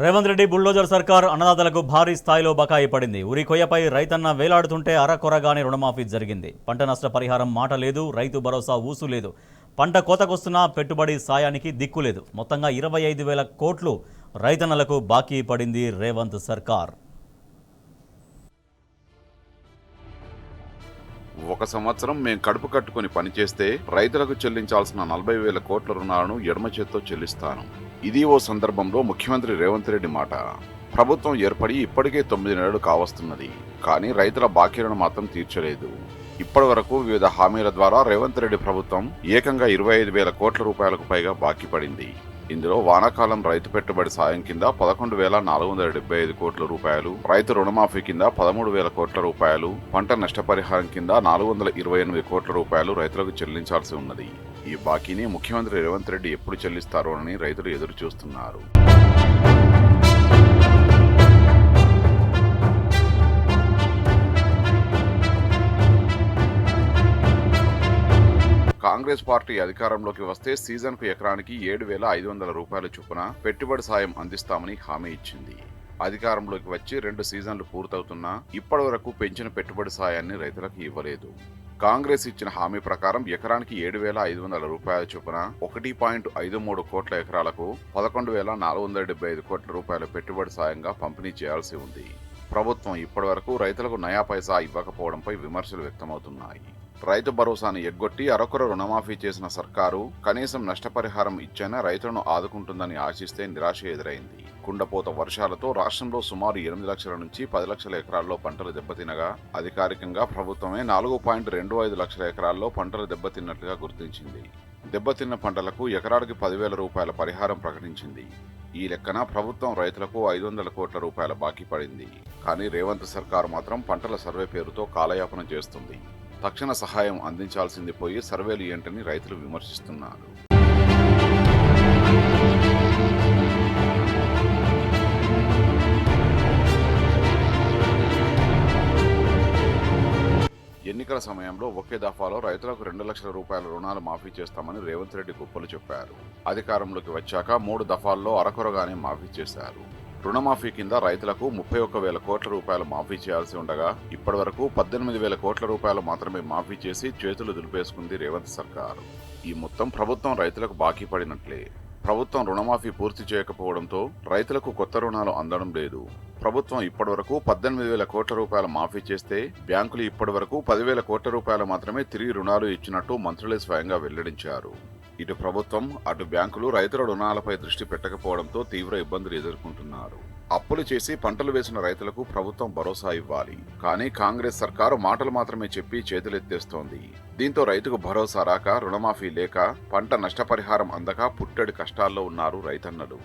Revanth Reddy bulldozer సర్కార్ అన్నదాతలకు భారీ స్థాయిలో బకాయి పడింది. ఉరి కొయ్యపై రైతన్న వేలాడుతుంటే అరకొరగానే రుణమాఫీ జరిగింది. పంట నష్ట పరిహారం మాట లేదు, రైతు భరోసా ఊసు లేదు. పంట కోతకొస్తున్నా పెట్టుబడి సాయానికి దిక్కులేదు. మొత్తంగా 25,000 కోట్లు రైతన్నలకు బాకీ పడింది రేవంత్ సర్కార్. ఒక సంవత్సరం మేం కడుపు కట్టుకుని పనిచేస్తే రైతులకు చెల్లించాల్సిన 40,000 కోట్ల రుణాలను ఎడమ చేత్తో చెల్లిస్తాను. ఇది ఓ సందర్భంలో ముఖ్యమంత్రి రేవంత్ రెడ్డి మాట. ప్రభుత్వం ఏర్పడి ఇప్పటికే 9 నెలలు కావస్తున్నది. కానీ రైతుల బాకీలను మాత్రం తీర్చలేదు. ఇప్పటి వరకు వివిధ హామీల ద్వారా రేవంత్ రెడ్డి ప్రభుత్వం ఏకంగా 25,000 కోట్ల రూపాయలకు పైగా బాకీ పడింది. ఇందులో వానాకాలం రైతు పెట్టుబడి సాయం కింద 11,475 కోట్ల రూపాయలు, రైతు రుణమాఫీ కింద 13,000 కోట్ల రూపాయలు, పంట నష్టపరిహారం కింద 428 కోట్ల రూపాయలు రైతులకు చెల్లించాల్సి ఉన్నది. ఈ బాకీని ముఖ్యమంత్రి రేవంత్ రెడ్డి ఎప్పుడు చెల్లిస్తారోనని రైతులు ఎదురు చూస్తున్నారు. కాంగ్రెస్ పార్టీ అధికారంలోకి వస్తే సీజన్కు ఎకరానికి 7,500 రూపాయల చొప్పున పెట్టుబడి సాయం అందిస్తామని హామీ ఇచ్చింది. అధికారంలోకి వచ్చి 2 సీజన్లు పూర్తవుతున్నా ఇప్పటి వరకు పెంచిన పెట్టుబడి సాయాన్ని రైతులకు ఇవ్వలేదు. కాంగ్రెస్ ఇచ్చిన హామీ ప్రకారం ఎకరానికి 7,500 రూపాయల చొప్పున 1.53 కోట్ల ఎకరాలకు 11,475 కోట్ల రూపాయల పెట్టుబడి సాయంగా పంపిణీ చేయాల్సి ఉంది. ప్రభుత్వం ఇప్పటి వరకు రైతులకు నయా పైసా ఇవ్వకపోవడంపై విమర్శలు వ్యక్తమవుతున్నాయి. రైతు భరోసాను ఎగ్గొట్టి అరకొర రుణమాఫీ చేసిన సర్కారు కనీసం నష్టపరిహారం ఇచ్చైనా రైతులను ఆదుకుంటుందని ఆశిస్తే నిరాశ ఎదురైంది. కుండపోత వర్షాలతో రాష్ట్రంలో సుమారు 8 లక్షల నుంచి 10 లక్షల ఎకరాల్లో పంటలు దెబ్బతినగా అధికారికంగా ప్రభుత్వమే 4.25 లక్షల ఎకరాల్లో పంటలు దెబ్బతిన్నట్లుగా గుర్తించింది. దెబ్బతిన్న పంటలకు ఎకరానికి 10,000 రూపాయల పరిహారం ప్రకటించింది. ఈ లెక్కన ప్రభుత్వం రైతులకు 500 కోట్ల రూపాయల బాకీ పడింది. కానీ రేవంత్ సర్కారు మాత్రం పంటల సర్వే పేరుతో కాలయాపన చేస్తుంది. తక్షణ సహాయం అందించాల్సింది పోయి సర్వేలు ఏంటని రైతులు విమర్శిస్తున్నారు. ఎన్నికల సమయంలో ఒకే దఫాలో రైతులకు 2 లక్షల రూపాయల రుణాలు మాఫీ చేస్తామని రేవంత్ రెడ్డి గొప్పలు చెప్పారు. అధికారంలోకి వచ్చాక 3 దఫాల్లో అరకొరగానే మాఫీ చేశారు. రుణమాఫీ కింద రైతులకు 31,000 కోట్ల రూపాయలు మాఫీ చేయాల్సి ఉండగా ఇప్పటి వరకు 18,000 కోట్ల రూపాయలు మాత్రమే మాఫీ చేసి చేతులు దులిపేసుకుంది రేవంత్ సర్కారు. ఈ మొత్తం ప్రభుత్వం రైతులకు బాకీ పడినట్లే. ప్రభుత్వం రుణమాఫీ పూర్తి చేయకపోవడంతో రైతులకు కొత్త రుణాలు అందడం లేదు. ప్రభుత్వం ఇప్పటి వరకు 18,000 కోట్ల రూపాయలు మాఫీ చేస్తే బ్యాంకులు ఇప్పటి వరకు 10,000 కోట్ల రూపాయలు మాత్రమే తిరిగి రుణాలు ఇచ్చినట్టు మంత్రులే స్వయంగా వెల్లడించారు. ఇటు ప్రభుత్వం అటు బ్యాంకులు రైతుల రుణాలపై దృష్టి పెట్టకపోవడంతో తీవ్ర ఇబ్బందులు ఎదుర్కొంటున్నారు. అప్పులు చేసి పంటలు వేసిన రైతులకు ప్రభుత్వం భరోసా ఇవ్వాలి. కానీ కాంగ్రెస్ సర్కారు మాటలు మాత్రమే చెప్పి చేతులెత్తేస్తోంది. దీంతో రైతుకు భరోసా రాక, రుణమాఫీ లేక, పంట నష్టపరిహారం అందక పుట్టెడు కష్టాల్లో ఉన్నారు రైతన్నలు.